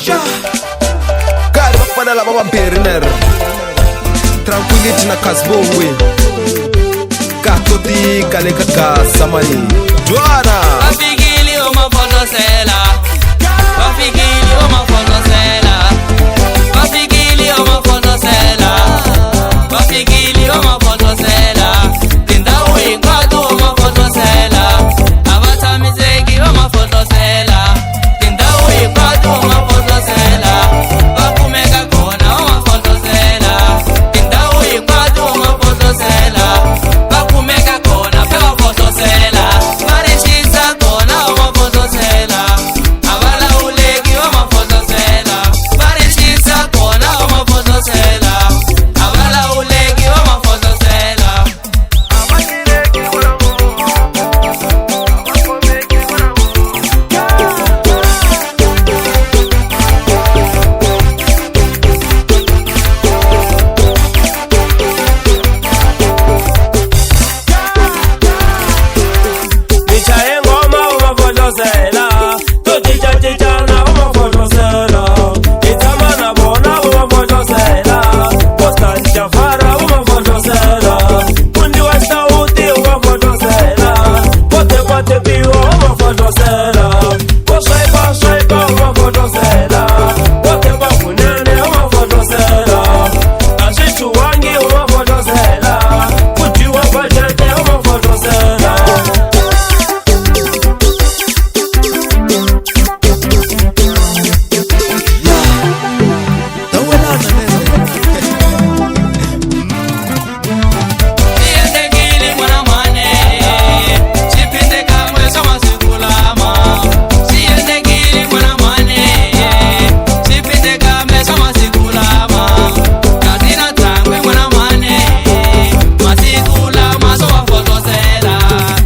Kari bafana laba bambiri nere Tranquility na kasbongwe Katoti kaleka kasamani Joana Wafikili umafotosela Wafikili umafotosela Wafikili umafotosela Wafikili umafotosela Tindawu inkwadu umafotosela Abatamizeki umafotosela Tindawu inkwadu umafotosela Bakumeka kona umafotosela Tindawu inkwadu umafotosela Bakumeka kona pewa fotosela Marishisa kona umafotosela Abala uleki umafotosela Marishisa kona umafotosela Abala uleki umafotosela Nichaye ngoma umafotosela Tuticha chichana umafotosela Itamana bona umafotosela Posta Jafara umafotosela Kundi wa sauti umafotosela Pote biwa umafotosela Swaipa umafotosela Pote bakunene umafotosela Ashichu wangi umafotosela Kuti wa bajete umafotosela Siendekili mwana mwane Chipinde kamwe soma sikulama Siendekili mwana mwane Chipinde kamwe soma sikulama Katina tangwe mwana mwane Masikulama soma fotosela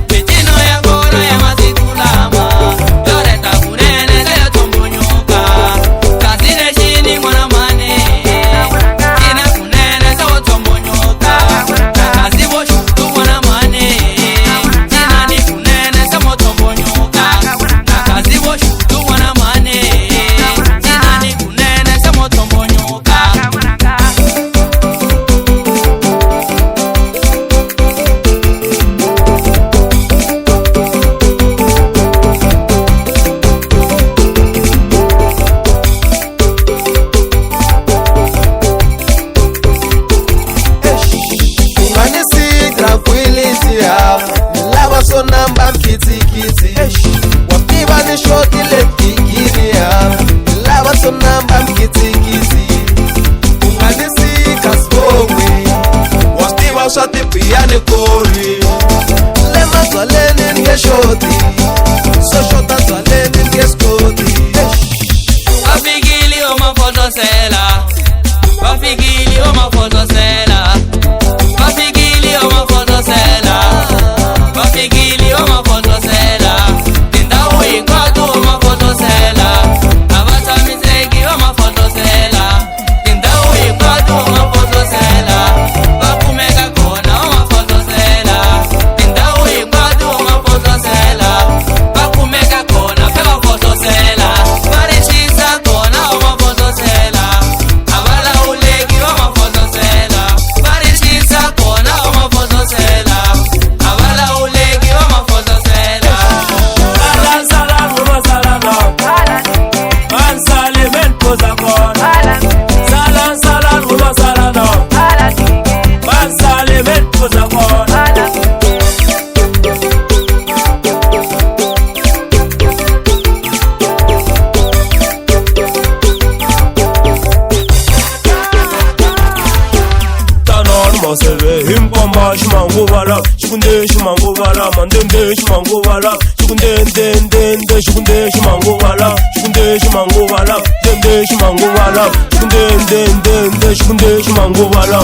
Pitino ya kona ya masikulama Yoreta kunene saya tumbunyoka Kasine chini mwana mwane Ina kunene sawa tumbunyoka Kazibo shutu mwana mwane Ina ni kunene sawa tumbunyoka Kazibo shutu mwana mwane Ina ni kunene sawa tumbunyoka Unganisi tranquility ya Lava so namba mkiti Wapiba ni shoti letikiri ya Lava so namba mkiti Unganisi kasbongwe Wapiba ushati pia ni kori Lema zwaleni nge shoti So shota zwaleni nge skoti Wafikili umafotosela Wafikili umafotosela Wafikili umafotosela Wafikili umafotosela Tindawu inkwadu umafotosela Abatamizeki umafotosela Tindawu inkwadu umafotosela Bakumeka kona umafotosela Tindawu inkwadu umafotosela Bakumeka kona pewa fotosela Marishisa kona umafotosela Abala uleki umafotosela Marishisa kona umafotosela Abala uleki umafotosela Salam umasalama Ansale men poza kona Salam umasalama Ansale men poza kona Masebe himkwamba shimangovala shikunde shimangovala mandende shimangovala shikunde ndende shikunde shimangovala shikunde shimangovala dende shimangovala shikunde ndende shikunde shimangovala